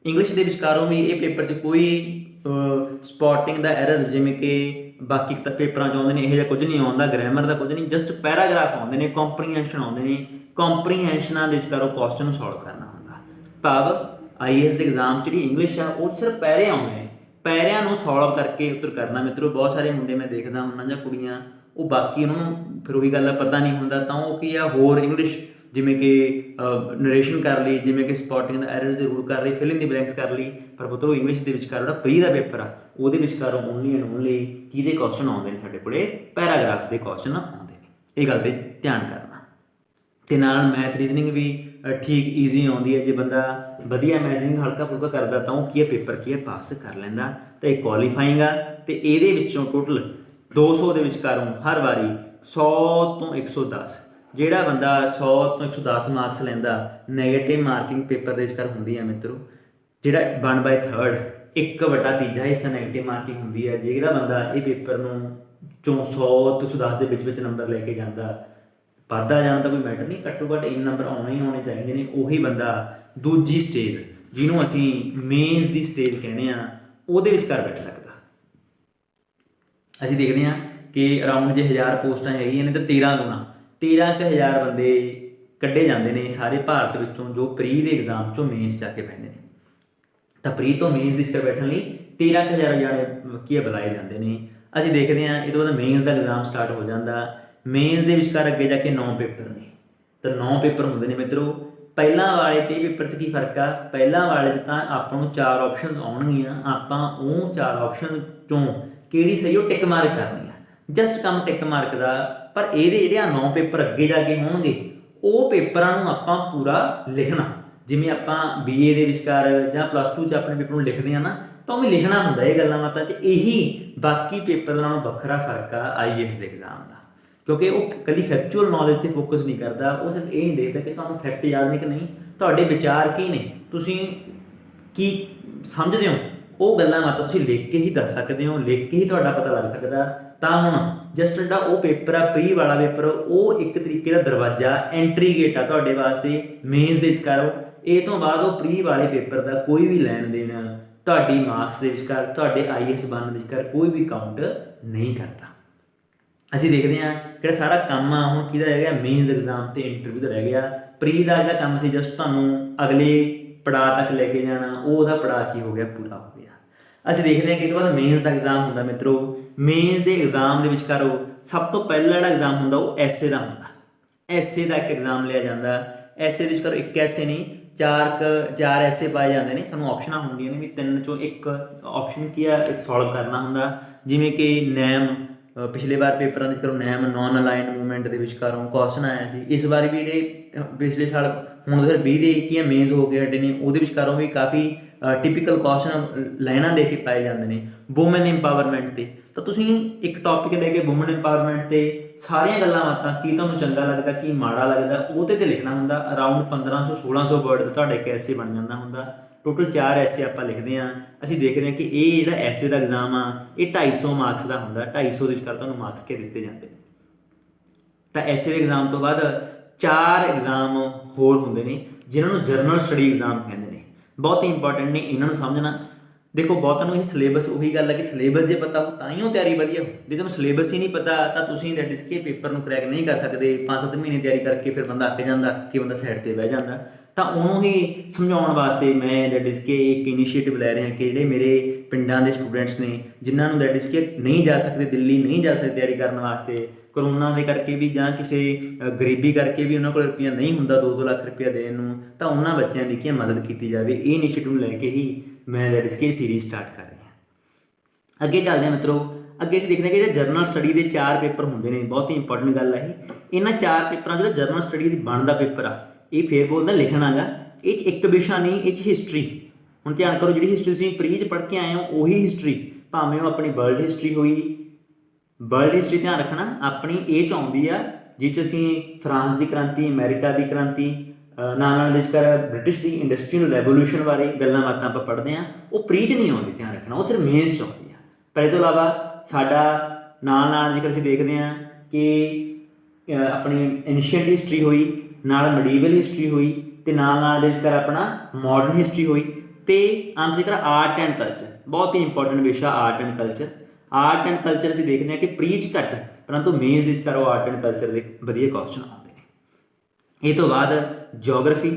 ਇੰਗਲਿਸ਼ ਦੇ ਵਿਚਕਾਰੋਂ ਵੀ ਇਹ ਪੇਪਰ 'ਚ ਕੋਈ ਸਪੋਟਿੰਗ ਦਾ ਐਰਰਸ ਜਿਵੇਂ ਕਿ ਬਾਕੀ ਪੇਪਰਾਂ 'ਚ ਆਉਂਦੇ ਨੇ ਇਹੋ ਜਿਹਾ ਕੁਝ ਨਹੀਂ ਆਉਂਦਾ, ਗ੍ਰਾਮਰ ਦਾ ਕੁਝ ਨਹੀਂ, ਜਸਟ ਪੈਰਾਗ੍ਰਾਫ ਆਉਂਦੇ ਨੇ, ਕੰਪਰੀਹੈਂਸ਼ਨ ਆਉਂਦੇ ਨੇ। ਕੰਪਰੀਹੈਂਸ਼ਨਾਂ ਦੇ ਵਿਚਕਾਰੋਂ ਕੁਐਸਚਨ ਨੂੰ ਸੋਲਵ ਕਰਨਾ ਹੁੰਦਾ, ਭਾਵ IAS ਦੇ ਐਗਜ਼ਾਮ 'ਚ ਜਿਹੜੀ ਇੰਗਲਿਸ਼ ਆ ਉਹ ਸਿਰਫ ਪੈਰੇ ਆਉਂਦੇ ਨੇ, ਪੈਰਿਆਂ ਨੂੰ ਸੋਲਵ ਕਰਕੇ ਉੱਤਰ ਕਰਨਾ। ਮਿੱਤਰੋ ਬਹੁਤ ਸਾਰੇ ਮੁੰਡੇ ਮੈਂ ਦੇਖਦਾ ਹੁੰਦਾ ਜਾਂ ਕੁੜੀਆਂ, ਉਹ ਬਾਕੀ ਉਹਨਾਂ ਨੂੰ ਫਿਰ ਉਹੀ ਗੱਲ ਪਤਾ ਨਹੀਂ ਹੁੰਦਾ, ਤਾਂ ਉਹ ਕੀ ਆ ਹੋਰ ਇੰਗਲਿਸ਼ ਜਿਵੇਂ ਕਿ ਨਰੇਸ਼ਨ ਕਰ ਲਈ, ਜਿਵੇਂ ਕਿ ਸਪੋਟਿੰਗ ਦਾ ਐਰਰਸ ਦੇ ਰੂਲ ਕਰ ਲਈ, ਫਿਲ ਇਨ ਦੀ ਬਲੈਂਕਸ ਕਰ ਲਈ। ਪਰ ਪੁੱਤਰੋ ਇੰਗਲਿਸ਼ ਦੇ ਵਿਚਕਾਰ ਜਿਹੜਾ ਪ੍ਰੀ ਦਾ ਪੇਪਰ ਆ ਉਹਦੇ ਵਿਚਕਾਰੋਂ ਓਨਲੀ ਐਂਡ ਓਨਲੀ ਕਿਹਦੇ ਕੁਐਸਚਨ ਆਉਂਦੇ ਨੇ, ਸਾਡੇ ਕੋਲੇ ਪੈਰਾਗ੍ਰਾਫ ਦੇ ਕੁਐਸਚਨ ਆਉਂਦੇ ਨੇ। ਇਹ ਗੱਲ 'ਤੇ ਧਿਆਨ ਕਰਨਾ। ਤੇ ਨਾਲ ਮੈਥ ਰੀਜ਼ਨਿੰਗ ਵੀ ਠੀਕ ਈਜ਼ੀ ਆਉਂਦੀ ਹੈ। ਜੇ ਬੰਦਾ ਵਧੀਆ ਮੈਥ ਰੀਜ਼ਨਿੰਗ ਹਲਕਾ ਫੁਲਕਾ ਕਰਦਾ ਤਾਂ ਉਹ ਕੀ ਹੈ ਪੇਪਰ ਕੀ ਹੈ ਪਾਸ ਕਰ ਲੈਂਦਾ। ਤਾਂ ਇਹ ਕੁਆਲੀਫਾਈਂਗ ਆ। ਤੇ ਇਹਦੇ ਵਿੱਚੋਂ ਟੋਟਲ 200 ਦੇ ਵਿਚਕਾਰੋਂ ਹਰ ਵਾਰੀ 100 ਤੋਂ 110 ਜਿਹੜਾ ਬੰਦਾ 100 ਤੋਂ 110 ਮਾਰਕਸ ਲੈਂਦਾ, ਨੈਗੇਟਿਵ ਮਾਰਕਿੰਗ ਪੇਪਰ ਦੇ ਵਿਚਕਾਰ ਹੁੰਦੀ ਹੈ ਮਿੱਤਰੋ। ਜਿਹੜਾ 1/3 1/3 ਹਿੱਸਾ ਨੈਗੇਟਿਵ ਮਾਰਕਿੰਗ ਹੁੰਦੀ ਹੈ। ਜਿਹੜਾ ਬੰਦਾ ਇਹ ਪੇਪਰ ਨੂੰ ਚੋਂ 100 ਤੋਂ 110 ਦੇ ਵਿੱਚ ਨੰਬਰ ਲੈ ਕੇ ਜਾਂਦਾ, ਵੱਧਦਾ ਜਾਣਾ ਤਾਂ ਕੋਈ ਮੈਟਰ ਨਹੀਂ, ਘੱਟੋ ਘੱਟ ਇੰਨੇ ਨੰਬਰ ਆਉਣੇ ਹੀ ਆਉਣੇ ਚਾਹੀਦੇ ਨੇ। ਉਹੀ ਬੰਦਾ ਦੂਜੀ ਸਟੇਜ ਜਿਹਨੂੰ ਅਸੀਂ ਮੇਨਸ ਦੀ ਸਟੇਜ ਕਹਿੰਦੇ ਆ ਉਹਦੇ ਵਿਚਕਾਰ ਬੈਠ ਸਕਦਾ। ਅਸੀਂ ਦੇਖਦੇ ਹਾਂ ਕਿ ਅਰਾਊਂਡ ਜੇ 1000 ਪੋਸਟਾਂ ਹੈਗੀਆਂ ਨੇ ਤਾਂ 13,000 ਬੰਦੇ ਕੱਢੇ ਜਾਂਦੇ ਨੇ ਸਾਰੇ ਭਾਰਤ ਵਿੱਚੋਂ ਜੋ ਪ੍ਰੀ ਦੇ ਐਗਜ਼ਾਮ 'ਚੋਂ ਮੇਨਸ ਜਾ ਕੇ ਬੈਠਦੇ ਨੇ। ਤਾਂ ਪ੍ਰੀ ਤੋਂ ਮੇਨਸ ਦੇ ਵਿਚਕਾਰ ਬੈਠਣ ਲਈ 13,000 ਜਾਣੇ ਕੀ ਬੁਲਾਏ ਜਾਂਦੇ ਨੇ। ਅਸੀਂ ਦੇਖਦੇ ਹਾਂ ਇਹ ਤੋਂ ਬਾਅਦ ਮੇਨਸ ਦਾ ਐਗਜ਼ਾਮ ਸਟਾਰਟ ਹੋ ਜਾਂਦਾ। ਮੇਨਸ ਦੇ ਵਿਚਕਾਰ ਅੱਗੇ ਜਾ ਕੇ 9 ਪੇਪਰ ਨੇ। ਤਾਂ 9 ਪੇਪਰ ਹੁੰਦੇ ਨੇ ਮਿੱਤਰੋ। ਪਹਿਲਾਂ ਵਾਲੇ ਤੇ ਪੇਪਰ 'ਚ ਕੀ ਫਰਕ ਆ? ਪਹਿਲਾਂ ਵਾਲੇ 'ਚ ਤਾਂ ਆਪਾਂ ਨੂੰ 4 ਆਪਸ਼ਨਸ ਆਉਣਗੀਆਂ, ਆਪਾਂ ਉਹ 4 ਆਪਸ਼ਨ 'ਚੋਂ ਕਿਹੜੀ ਸਹੀ ਉਹ ਟਿਕ ਮਾਰਕ ਕਰਨੀ ਆ, ਜਸਟ ਕੰਮ ਟਿਕ ਮਾਰਕ ਦਾ। ਪਰ ਇਹਦੇ ਜਿਹੜੇ 9 ਪੇਪਰ ਅੱਗੇ ਜਾ ਕੇ ਹੋਣਗੇ ਉਹ ਪੇਪਰਾਂ ਨੂੰ ਆਪਾਂ ਪੂਰਾ ਲਿਖਣਾ। ਜਿਵੇਂ ਆਪਾਂ BA ਦੇ ਵਿਚਕਾਰ ਜਾਂ +2 'ਚ ਆਪਣੇ ਪੇਪਰ ਨੂੰ ਲਿਖਦੇ ਹਾਂ ਨਾ, ਤਾਂ ਉਹ ਵੀ ਲਿਖਣਾ ਹੁੰਦਾ। ਇਹ ਗੱਲਾਂ ਬਾਤਾਂ 'ਚ ਇਹੀ ਬਾਕੀ ਪੇਪਰ ਨਾਲੋਂ ਵੱਖਰਾ ਫਰਕ ਆ IAS ਦੇ ਐਗਜ਼ਾਮ ਦਾ, ਕਿਉਂਕਿ ਉਹ ਇਕੱਲੀ ਫੈਕਚੁਅਲ ਨੌਲੇਜ 'ਤੇ ਫੋਕਸ ਨਹੀਂ ਕਰਦਾ। ਉਹ ਸਿਰਫ ਇਹ ਨਹੀਂ ਦੇਖਦਾ ਕਿ ਤੁਹਾਨੂੰ ਫੈਕਟ ਯਾਦ ਨੇ ਕਿ ਨਹੀਂ, ਤੁਹਾਡੇ ਵਿਚਾਰ ਕੀ ਨੇ, ਤੁਸੀਂ ਕੀ ਸਮਝਦੇ ਹੋ। ਉਹ ਗੱਲਾਂ ਬਾਤਾਂ ਤੁਸੀਂ ਲਿਖ ਕੇ ਹੀ ਦੱਸ ਸਕਦੇ ਹੋ, ਲਿਖ ਕੇ ਹੀ ਤੁਹਾਡਾ ਪਤਾ ਲੱਗ ਸਕਦਾ। ਤਾਂ ਹੁਣ ਜਸਟ ਜਿਹੜਾ ਉਹ ਪੇਪਰ ਆ ਪ੍ਰੀ ਵਾਲਾ ਪੇਪਰ, ਉਹ ਇੱਕ ਤਰੀਕੇ ਦਾ ਦਰਵਾਜ਼ਾ, ਐਂਟਰੀ ਗੇਟ ਆ ਤੁਹਾਡੇ ਵਾਸਤੇ ਮੇਨਸ ਦੇ ਵਿਚਕਾਰ। ਇਹ ਤੋਂ ਬਾਅਦ ਉਹ ਪ੍ਰੀ ਵਾਲੇ ਪੇਪਰ ਦਾ ਕੋਈ ਵੀ ਲੈਣ ਦੇਣ ਤੁਹਾਡੀ ਮਾਰਕਸ ਦੇ ਵਿਚਕਾਰ, ਤੁਹਾਡੇ IAS ਬਣਨ ਦੇ ਵਿਚਕਾਰ ਕੋਈ ਵੀ ਕਾਊਂਟ ਨਹੀਂ ਕਰਦਾ। ਅਸੀਂ ਦੇਖਦੇ ਹਾਂ ਜਿਹੜਾ ਸਾਰਾ ਕੰਮ ਆ ਹੁਣ ਕਿਹਦਾ ਰਹਿ ਗਿਆ, ਮੇਨਸ ਐਗਜ਼ਾਮ ਤੇ ਇੰਟਰਵਿਊ ਦਾ ਰਹਿ ਗਿਆ। ਪ੍ਰੀ ਦਾ ਜਿਹੜਾ ਕੰਮ ਸੀ ਜਸਟ ਤੁਹਾਨੂੰ ਅਗਲੇ ਪੜਾਅ ਤੱਕ ਲੈ ਕੇ ਜਾਣਾ, ਉਹਦਾ ਪੜਾਅ ਕੀ ਹੋ ਗਿਆ, ਪੂਰਾ ਹੋ ਗਿਆ। ਅਸੀਂ ਦੇਖਦੇ ਹਾਂ ਕਿ ਇਹ ਤੋਂ ਬਾਅਦ ਮੇਨਸ ਦਾ ਐਗਜ਼ਾਮ ਹੁੰਦਾ ਮਿੱਤਰੋ। ਮੇਨਸ ਦੇ ਐਗਜ਼ਾਮ ਦੇ ਵਿਚਕਾਰ ਸਭ ਤੋਂ ਪਹਿਲਾ ਜਿਹੜਾ ਐਗਜ਼ਾਮ ਹੁੰਦਾ ਉਹ ਐਸੇ ਦਾ ਹੁੰਦਾ। ਐਸੇ ਦਾ ਇੱਕ ਐਗਜ਼ਾਮ ਲਿਆ ਜਾਂਦਾ। ਐਸੇ ਦੇ ਵਿਚਕਾਰ ਇੱਕ ਐਸੇ ਨਹੀਂ, 4 ਐਸੇ ਪਾਏ ਜਾਂਦੇ ਨੇ। ਸਾਨੂੰ ਆਪਸ਼ਨਾਂ ਹੁੰਦੀਆਂ ਨੇ ਵੀ 3 ਚੋਂ ਇੱਕ ਆਪਸ਼ਨ ਕੀ ਆ, ਇੱਕ ਸੋਲਵ ਕਰਨਾ ਹੁੰਦਾ। ਜਿਵੇਂ ਕਿ ਨੈਮ, ਪਿਛਲੇ ਵਾਰ ਪੇਪਰਾਂ ਦੇ ਵਿਚਕਾਰੋਂ ਨੈਮ ਨੋਨ ਅਲਾਈਨਡ ਮੂਵਮੈਂਟ ਦੇ ਵਿਚਕਾਰੋਂ ਕੁਐਸਚਨ ਆਇਆ ਸੀ। ਇਸ ਵਾਰ ਵੀ ਜਿਹੜੇ ਪਿਛਲੇ ਸਾਲ ਹੁਣ 2020 ਦੇ ਕੀ ਆ ਮੇਨਸ ਹੋ ਕੇ ਹਟੇ ਨੇ, ਉਹਦੇ ਵਿਚਕਾਰੋਂ ਵੀ ਕਾਫੀ ਟਿਪੀਕਲ ਕੁਐਸਚਨ ਲਾਈਨਾਂ ਦੇ ਕੇ ਪਾਏ ਜਾਂਦੇ ਨੇ ਵੂਮਨ ਇੰਪਾਵਰਮੈਂਟ 'ਤੇ। ਤਾਂ ਤੁਸੀਂ ਇੱਕ ਟੌਪਿਕ ਲੈ ਕੇ ਵੂਮਨ ਇੰਪਾਵਰਮੈਂਟ 'ਤੇ ਸਾਰੀਆਂ ਗੱਲਾਂ ਬਾਤਾਂ, ਕੀ ਤੁਹਾਨੂੰ ਚੰਗਾ ਲੱਗਦਾ, ਕੀ ਮਾੜਾ ਲੱਗਦਾ, ਉਹਦੇ 'ਤੇ ਲਿਖਣਾ ਹੁੰਦਾ। ਅਰਾਊਂਡ 1500-1600 ਵਰਡ ਦਾ ਤੁਹਾਡਾ ਇੱਕ ਐਸੇ ਬਣ ਜਾਂਦਾ ਹੁੰਦਾ। ਟੋਟਲ 4 ਐਸੇ ਆਪਾਂ ਲਿਖਦੇ ਹਾਂ। ਅਸੀਂ ਦੇਖਦੇ ਹਾਂ ਕਿ ਇਹ ਜਿਹੜਾ ਐਸੇ ਦਾ ਐਗਜ਼ਾਮ ਆ ਇਹ 250 ਮਾਰਕਸ ਦਾ ਹੁੰਦਾ। 250 ਦੇ ਵਿਚਕਾਰ ਤੁਹਾਨੂੰ ਮਾਰਕਸ ਕੇ ਦਿੱਤੇ ਜਾਂਦੇ ਨੇ। ਤਾਂ ਐਸੇ ਦੇ ਐਗਜ਼ਾਮ ਤੋਂ ਬਾਅਦ 4 ਐਗਜ਼ਾਮ ਹੋਰ ਹੁੰਦੇ ਨੇ ਜਿਨ੍ਹਾਂ ਨੂੰ ਜਰਨਲ ਸਟੱਡੀ ਐਗਜ਼ਾਮ ਕਹਿੰਦੇ ਨੇ। ਬਹੁਤ ਹੀ ਇੰਪੋਰਟੈਂਟ ਨੇ, ਇਹਨਾਂ ਨੂੰ ਸਮਝਣਾ। ਦੇਖੋ ਬਹੁਤਾਂ ਨੂੰ ਇਹ ਸਿਲੇਬਸ, ਉਹੀ ਗੱਲ ਹੈ ਕਿ ਸਿਲੇਬਸ ਜੇ ਪਤਾ ਹੋ ਤਾਂ ਹੀ ਉਹ ਤਿਆਰੀ ਵਧੀਆ ਹੋ। ਜੇ ਤੁਹਾਨੂੰ ਸਿਲੇਬਸ ਹੀ ਨਹੀਂ ਪਤਾ ਤਾਂ ਤੁਸੀਂ ਦੈਟ ਇਜ਼ ਕਿ ਪੇਪਰ ਨੂੰ ਕਰੈਕ ਨਹੀਂ ਕਰ ਸਕਦੇ। 5-7 ਮਹੀਨੇ ਤਿਆਰੀ ਕਰਕੇ ਫਿਰ ਬੰਦਾ ਅੱਕ ਜਾਂਦਾ, ਕਿ ਬੰਦਾ ਸਾਈਡ 'ਤੇ ਬਹਿ ਜਾਂਦਾ। ਤਾਂ ਉਹਨੂੰ ਹੀ ਸਮਝਾਉਣ ਵਾਸਤੇ ਮੈਂ ਦੈਟ ਇਜ਼ ਕਿ ਇੱਕ ਇਨੀਸ਼ੀਏਟਿਵ ਲੈ ਰਿਹਾ ਕਿ ਜਿਹੜੇ ਮੇਰੇ ਪਿੰਡਾਂ ਦੇ ਸਟੂਡੈਂਟਸ ਨੇ ਜਿਨ੍ਹਾਂ ਨੂੰ ਦੈਟ ਇਜ਼ ਕਿ ਨਹੀਂ ਜਾ ਸਕਦੇ, ਦਿੱਲੀ ਨਹੀਂ ਜਾ ਸਕਦੇ ਤਿਆਰੀ ਕਰਨ ਵਾਸਤੇ, ਕਰੋਨਾ ਦੇ ਕਰਕੇ ਵੀ ਜਾਂ ਕਿਸੇ ਗਰੀਬੀ ਕਰਕੇ ਵੀ ਉਹਨਾਂ ਕੋਲ ਰੁਪਈਆ ਨਹੀਂ ਹੁੰਦਾ 2-2 ਲੱਖ ਰੁਪਈਆ ਦੇਣ ਨੂੰ, ਤਾਂ ਉਹਨਾਂ ਬੱਚਿਆਂ ਦੀ ਕੀ ਮਦਦ ਕੀਤੀ ਜਾਵੇ। ਇਹ ਇਨੀਸ਼ੀਏਟਿਵ ਲੈ ਕੇ ਹੀ ਮੈਂ ਦੈਟ ਇਜ਼ ਕਿ ਸੀਰੀਜ਼ ਸਟਾਰਟ ਕਰ ਰਿਹਾ। ਅੱਗੇ ਚੱਲਦੇ ਹਾਂ ਮਿੱਤਰੋ। ਅੱਗੇ ਅਸੀਂ ਦੇਖਦੇ ਹਾਂ ਕਿ ਜਿਹੜੇ ਜਰਨਲ ਸਟੱਡੀ ਦੇ 4 ਪੇਪਰ ਹੁੰਦੇ ਨੇ। ਬਹੁਤ ਹੀ ਇੰਪੋਰਟੈਂਟ ਗੱਲ ਹੈ ਇਹ। ਇਹਨਾਂ 4 ਪੇਪਰਾਂ ਜਿਹੜਾ ਜਰਨਲ ਸਟੱਡੀ ਦੀ ਬਣਦਾ ਪੇਪਰ ਆ, ਇਹ ਫੇਰ ਬੋਲਦਾ ਲਿਖਣਾ ਗਾ। ਇਹ 'ਚ ਇੱਕ ਵਿਸ਼ਾ ਨਹੀਂ, ਇਹ 'ਚ ਹਿਸਟਰੀ। ਹੁਣ ਧਿਆਨ ਕਰੋ, ਜਿਹੜੀ ਹਿਸਟਰੀ ਤੁਸੀਂ ਪ੍ਰੀ 'ਚ ਪੜ੍ਹ ਕੇ ਆਏ ਹੋ ਉਹੀ ਹਿਸਟਰੀ, ਭਾਵੇਂ ਉਹ ਆਪਣੀ ਵਰਲਡ ਹਿਸਟਰੀ ਹੋਈ। ਵਰਲਡ ਹਿਸਟਰੀ ਧਿਆਨ ਰੱਖਣਾ ਆਪਣੀ ਇਹ 'ਚ ਆਉਂਦੀ ਆ ਜਿਸ 'ਚ ਅਸੀਂ ਫਰਾਂਸ ਦੀ ਕ੍ਰਾਂਤੀ, ਅਮਰੀਕਾ ਦੀ ਕ੍ਰਾਂਤੀ, ਨਾਲ ਵਿਚਕਾਰ ਬ੍ਰਿਟਿਸ਼ ਦੀ ਇੰਡਸਟਰੀਅਲ ਰੈਵੋਲੂਸ਼ਨ ਬਾਰੇ ਗੱਲਾਂ ਬਾਤਾਂ ਆਪਾਂ ਪੜ੍ਹਦੇ ਹਾਂ। ਉਹ ਪ੍ਰੀ 'ਚ ਨਹੀਂ ਆਉਂਦੀ, ਧਿਆਨ ਰੱਖਣਾ, ਉਹ ਸਿਰਫ ਮੇਨਸ 'ਚ ਆਉਂਦੀ ਆ। ਪਰ ਇਹ ਤੋਂ ਇਲਾਵਾ ਸਾਡਾ ਨਾਲ ਜੇਕਰ ਅਸੀਂ ਦੇਖਦੇ ਹਾਂ ਕਿ ਆਪਣੀ ਐਨਸ਼ੀਐਂਟ ਹਿਸਟਰੀ ਹੋਈ, ਨਾਲ ਮੈਡੀਵਲ ਹਿਸਟਰੀ ਹੋਈ, ਅਤੇ ਨਾਲ ਦੇ ਵਿਚਕਾਰ ਆਪਣਾ ਮਾਡਰਨ ਹਿਸਟਰੀ ਹੋਈ, ਅਤੇ ਅੰਤ ਜੇਕਰ ਆਰਟ ਐਂਡ ਕਲਚਰ। ਬਹੁਤ ਹੀ ਇੰਪੋਰਟੈਂਟ ਵਿਸ਼ਾ art and culture. Art and culture ਅਸੀਂ ਦੇਖਦੇ ਹਾਂ ਕਿ ਪ੍ਰੀ 'ਚ ਘੱਟ, ਪਰੰਤੂ ਮੇਨਸ ਦੇ ਵਿਚਕਾਰ ਉਹ ਆਰਟ ਐਂਡ ਕਲਚਰ ਦੇ ਵਧੀਆ ਕੁਐਸਚਨ ਆਉਂਦੇ ਨੇ। ਇਹ ਤੋਂ ਬਾਅਦ ਜੋਗਰਾਫੀ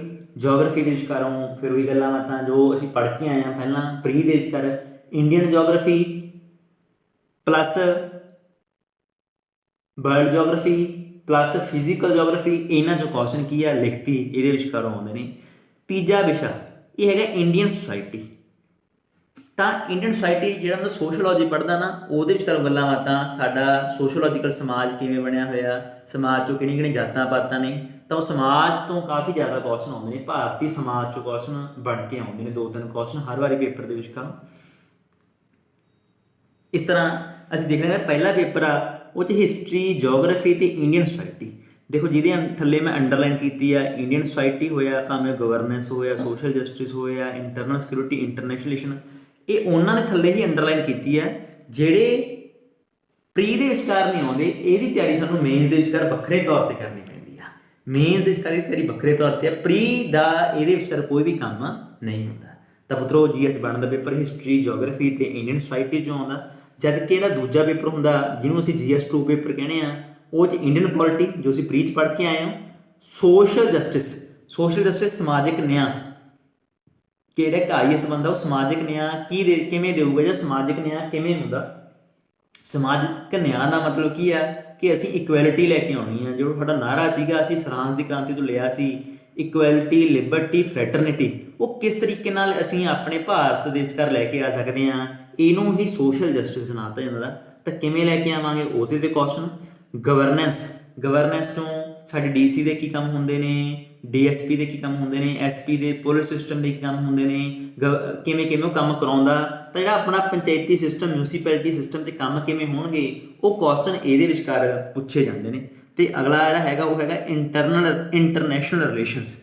ਦੇ ਵਿਚਕਾਰੋਂ ਫਿਰ ਉਹੀ ਗੱਲਾਂ ਬਾਤਾਂ ਜੋ ਅਸੀਂ ਪੜ੍ਹ ਕੇ ਆਏ ਹਾਂ ਪਹਿਲਾਂ ਪ੍ਰੀ ਦੇ ਵਿਚਕਾਰ। Indian geography plus world geography plus physical geography, ਇਹਨਾਂ 'ਚੋਂ ਕੁਐਸਚਨ ਕੀ ਆ ਲਿਖਤੀ ਇਹਦੇ ਵਿਚਕਾਰੋਂ ਆਉਂਦੇ ਨੇ। ਤੀਜਾ ਵਿਸ਼ਾ ਇਹ ਹੈਗਾ ਇੰਡੀਅਨ ਸੋਸਾਇਟੀ। ਤਾਂ ਇੰਡੀਅਨ ਸੋਸਾਇਟੀ ਜਿਹੜਾ ਹੁੰਦਾ ਸੋਸ਼ੋਲੋਜੀ ਪੜ੍ਹਦਾ ਨਾ, ਉਹਦੇ ਵਿੱਚ ਕਰੋ ਗੱਲਾਂ ਬਾਤਾਂ, ਸਾਡਾ ਸੋਸ਼ੋਲੋਜੀਕਲ ਸਮਾਜ ਕਿਵੇਂ ਬਣਿਆ ਹੋਇਆ, ਸਮਾਜ 'ਚੋਂ ਕਿਹੜੀਆਂ ਕਿਹੜੀਆਂ ਜਾਤਾਂ ਪਾਤਾਂ ਨੇ, ਤਾਂ ਉਹ ਸਮਾਜ ਤੋਂ ਕਾਫੀ ਜ਼ਿਆਦਾ ਕੁਐਸਚਨ ਆਉਂਦੇ ਨੇ, ਭਾਰਤੀ ਸਮਾਜ 'ਚੋਂ ਕੁਐਸਚਨ ਬਣ ਕੇ ਆਉਂਦੇ ਨੇ, 2-3 ਕੁਐਸਚਨ ਹਰ ਵਾਰੀ ਪੇਪਰ ਦੇ ਵਿੱਚ ਕਰੋ। ਇਸ ਤਰ੍ਹਾਂ ਅਸੀਂ ਦੇਖ ਰਹੇ ਹਾਂ ਪਹਿਲਾ ਪੇਪਰ ਆ, ਉਹ 'ਚ ਹਿਸਟਰੀ, ਜੀਓਗ੍ਰਾਫੀ ਤੇ ਇੰਡੀਅਨ ਸੋਸਾਇਟੀ। ਦੇਖੋ ਜਿਹਦੇ ਥੱਲੇ ਮੈਂ ਅੰਡਰਲਾਈਨ ਕੀਤੀ ਆ, ਇੰਡੀਅਨ ਸੋਸਾਇਟੀ ਹੋਇਆ, ਭਾਵੇਂ ਗਵਰਨੈਂਸ ਹੋਇਆ, ਸੋਸ਼ਲ ਜਸਟਿਸ ਹੋਇਆ, ਇੰਟਰਨਲ ਸਿਕਿਉਰਿਟੀ, ਇੰਟਰਨੈਸ਼ਨਲ ਰਿਲੇਸ਼ਨ, ਇਹ ਉਹਨਾਂ ਨੇ ਥੱਲੇ ਹੀ ਅੰਡਰਲਾਈਨ ਕੀਤੀ ਹੈ। ਜਿਹੜੇ ਪ੍ਰੀ ਦੇ ਵਿਚਕਾਰ ਨਹੀਂ ਆਉਂਦੇ, ਇਹਦੀ ਤਿਆਰੀ ਸਾਨੂੰ ਮੇਨਸ ਦੇ ਵਿਚਕਾਰ ਵੱਖਰੇ ਤੌਰ 'ਤੇ ਕਰਨੀ ਪੈਂਦੀ ਆ। ਮੇਨਸ ਦੇ ਵਿਚਕਾਰ ਦੀ ਤਿਆਰੀ ਵੱਖਰੇ ਤੌਰ 'ਤੇ ਆ, ਪ੍ਰੀ ਦਾ ਇਹਦੇ ਵਿਚਕਾਰ ਕੋਈ ਵੀ ਕੰਮ ਨਹੀਂ ਹੁੰਦਾ। ਤਾਂ ਪੁੱਤਰੋ GS ਬਣਦਾ ਪੇਪਰ ਹਿਸਟਰੀ, ਜੀਓਗ੍ਰਾਫੀ ਤੇ ਇੰਡੀਅਨ ਸੋਸਾਇਟੀ 'ਚੋਂ ਆਉਂਦਾ, ਜਦ ਕਿ ਇਹਦਾ ਦੂਜਾ ਪੇਪਰ ਹੁੰਦਾ ਜਿਹਨੂੰ ਅਸੀਂ GS2 ਪੇਪਰ ਕਹਿੰਦੇ ਆ, ਉਹ 'ਚ ਇੰਡੀਅਨ ਪੋਲਿਟੀ ਜੋ ਅਸੀਂ ਪ੍ਰੀ 'ਚ ਪੜ੍ਹ ਕੇ ਆਏ ਹਾਂ, ਸੋਸ਼ਲ ਜਸਟਿਸ, ਸਮਾਜਿਕ ਨਿਆਂ, ਕਿਹੜਾ ਇੱਕ IAS ਬੰਦਾ ਉਹ ਸਮਾਜਿਕ ਨਿਆਂ ਕਿਵੇਂ ਦੇਊਗਾ ਜਾਂ ਸਮਾਜਿਕ ਨਿਆਂ ਕਿਵੇਂ ਹੁੰਦਾ। ਸਮਾਜਿਕ ਨਿਆਂ ਦਾ ਮਤਲਬ ਕੀ ਆ ਕਿ ਅਸੀਂ ਇਕੁਐਲਿਟੀ ਲੈ ਕੇ ਆਉਣੀ ਆ। ਜੋ ਸਾਡਾ ਨਾਅਰਾ ਸੀਗਾ ਅਸੀਂ ਫਰਾਂਸ ਦੀ ਕ੍ਰਾਂਤੀ ਤੋਂ ਲਿਆ ਸੀ, ਇਕੁਐਲਿਟੀ, ਲਿਬਰਟੀ, ਫਰੈਟਰਨਿਟੀ, ਉਹ ਕਿਸ ਤਰੀਕੇ ਨਾਲ ਅਸੀਂ ਆਪਣੇ ਭਾਰਤ ਦੇ ਵਿਚਕਾਰ ਲੈ ਕੇ ਆ ਸਕਦੇ ਹਾਂ, ਇਹਨੂੰ ਹੀ ਸੋਸ਼ਲ ਜਸਟਿਸ ਨਾਂ ਦਿੱਤਾ ਜਾਂਦਾ। ਤਾਂ ਕਿਵੇਂ ਲੈ ਕੇ ਆਵਾਂਗੇ ਉਹਦੇ 'ਤੇ ਕੁਐਸਚਨ। ਗਵਰਨੈਂਸ ਤੋਂ ਸਾਡੇ DC ਦੇ ਕੀ ਕੰਮ ਹੁੰਦੇ ਨੇ, DSP ਦੇ ਕੀ ਕੰਮ ਹੁੰਦੇ ਨੇ, SP ਦੇ ਪੁਲਿਸ ਸਿਸਟਮ ਦੇ ਕੀ ਕੰਮ ਹੁੰਦੇ ਨੇ, ਕਿਵੇਂ ਉਹ ਕੰਮ ਕਰਾਉਂਦਾ। ਤਾਂ ਜਿਹੜਾ ਆਪਣਾ ਪੰਚਾਇਤੀ ਸਿਸਟਮ, ਮਿਊਨਿਸਪੈਲਿਟੀ ਸਿਸਟਮ 'ਚ ਕੰਮ ਕਿਵੇਂ ਹੋਣਗੇ, ਉਹ ਕੁਐਸਚਨ ਇਹਦੇ ਵਿਚਕਾਰ ਪੁੱਛੇ ਜਾਂਦੇ ਨੇ। ਤੇ ਅਗਲਾ ਜਿਹੜਾ ਹੈਗਾ ਉਹ ਹੈਗਾ ਇੰਟਰਨੈਸ਼ਨਲ ਰਿਲੇਸ਼ਨਸ।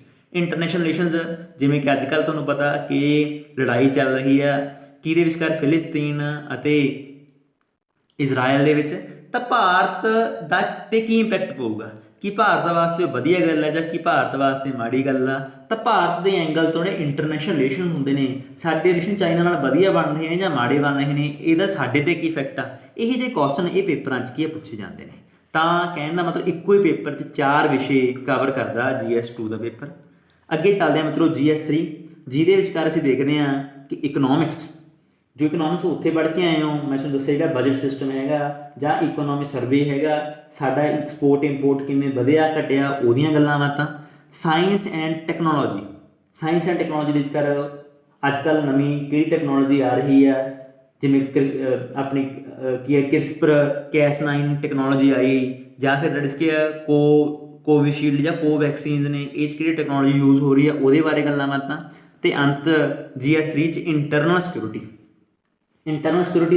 ਜਿਵੇਂ ਕਿ ਅੱਜ ਕੱਲ੍ਹ ਤੁਹਾਨੂੰ ਪਤਾ ਕਿ ਲੜਾਈ ਚੱਲ ਰਹੀ ਆ ਕਿਹਦੇ ਵਿਚਕਾਰ, ਫਿਲਿਸਤੀਨ ਅਤੇ ਇਜ਼ਰਾਈਲ ਦੇ ਵਿੱਚ। ਤਾਂ ਭਾਰਤ ਦਾ 'ਤੇ ਕੀ ਇੰਪੈਕਟ ਪਊਗਾ, ਕੀ ਭਾਰਤ ਵਾਸਤੇ ਵਧੀਆ ਗੱਲ ਹੈ ਜਾਂ ਕੀ ਭਾਰਤ ਵਾਸਤੇ ਮਾੜੀ ਗੱਲ ਆ। ਤਾਂ ਭਾਰਤ ਦੇ ਐਂਗਲ ਤੋਂ ਜਿਹੜੇ ਇੰਟਰਨੈਸ਼ਨਲ ਰਿਲੇਸ਼ਨ ਹੁੰਦੇ ਨੇ, ਸਾਡੇ ਰਿਲੇਸ਼ਨ ਚਾਈਨਾ ਨਾਲ ਵਧੀਆ ਬਣ ਰਹੇ ਨੇ ਜਾਂ ਮਾੜੇ ਬਣ ਰਹੇ ਨੇ, ਇਹਦਾ ਸਾਡੇ 'ਤੇ ਕੀ ਇਫੈਕਟ ਆ, ਇਹ ਜਿਹੇ ਕੁਐਸਚਨ ਇਹ ਪੇਪਰਾਂ 'ਚ ਕੀ ਪੁੱਛੇ ਜਾਂਦੇ ਨੇ। ਤਾਂ ਕਹਿਣ ਦਾ ਮਤਲਬ ਇੱਕੋ ਹੀ ਪੇਪਰ 'ਚ 4 ਵਿਸ਼ੇ ਕਵਰ ਕਰਦਾ GS2 ਦਾ ਪੇਪਰ। ਅੱਗੇ ਚੱਲਦੇ ਹਾਂ ਮਤਲਬ GS3, ਜਿਹਦੇ ਵਿਚਕਾਰ ਅਸੀਂ ਦੇਖਦੇ ਹਾਂ ਕਿ ਇਕਨੋਮਿਕਸ, ਜੋ ਇਕਨੋਮਿਕਸ ਉੱਥੇ ਪੜ੍ਹ ਕੇ ਆਏ ਹੋ, ਮੈਂ ਤੁਹਾਨੂੰ ਦੱਸਿਆ ਜਿਹੜਾ ਬਜਟ ਸਿਸਟਮ ਹੈਗਾ ਜਾਂ ਇਕਨੋਮਿਕ ਸਰਵੇ ਹੈਗਾ, ਸਾਡਾ ਐਕਸਪੋਰਟ ਇੰਪੋਰਟ ਕਿਵੇਂ ਵਧਿਆ ਘਟਿਆ, ਉਹਦੀਆਂ ਗੱਲਾਂ ਬਾਤਾਂ। ਸਾਇੰਸ ਐਂਡ ਟੈਕਨੋਲੋਜੀ ਦੇ ਵਿਚਕਾਰ ਅੱਜ ਕੱਲ੍ਹ ਨਵੀਂ ਕਿਹੜੀ ਟੈਕਨੋਲੋਜੀ ਆ ਰਹੀ ਆ, ਜਿਵੇਂ ਆਪਣੀ ਕੀ ਹੈ CRISPR-Cas9 ਟੈਕਨੋਲੋਜੀ ਆਈ, ਜਾਂ ਫਿਰ ਕੋਵਿਸ਼ੀਲਡ ਜਾਂ ਕੋਵੈਕਸੀਨਸ ਨੇ, ਇਹ 'ਚ ਕਿਹੜੀ ਟੈਕਨੋਲੋਜੀ ਯੂਜ਼ ਹੋ ਰਹੀ ਹੈ, ਉਹਦੇ ਬਾਰੇ ਗੱਲਾਂ ਬਾਤਾਂ। ਅਤੇ ਅੰਤ GS3 'ਚ ਇੰਟਰਨਲ ਸਿਕਿਉਰਿਟੀ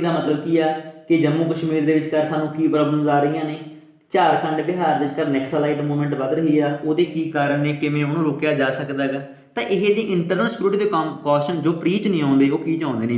ਦਾ ਮਤਲਬ ਕੀ ਆ ਕਿ ਜੰਮੂ ਕਸ਼ਮੀਰ ਦੇ ਵਿਚਕਾਰ ਸਾਨੂੰ ਕੀ ਪ੍ਰੋਬਲਮਸ ਆ ਰਹੀਆਂ ਨੇ, ਝਾਰਖੰਡ, ਬਿਹਾਰ ਦੇ ਵਿਚਕਾਰ ਨੈਕਸਲਾਈਟ ਮੂਵਮੈਂਟ ਵੱਧ ਰਹੀ ਆ, ਉਹਦੇ ਕੀ ਕਾਰਨ ਨੇ, ਕਿਵੇਂ ਉਹਨੂੰ ਰੋਕਿਆ ਜਾ ਸਕਦਾ ਹੈਗਾ। ਤਾਂ ਇਹ ਜਿਹੇ ਇੰਟਰਨਲ ਸਿਕਿਉਰਿਟੀ ਦੇ ਕੁਐਸਚਨ ਜੋ ਪ੍ਰੀ 'ਚ ਨਹੀਂ ਆਉਂਦੇ, ਉਹ ਕੀ 'ਚ ਆਉਂਦੇ ਨੇ।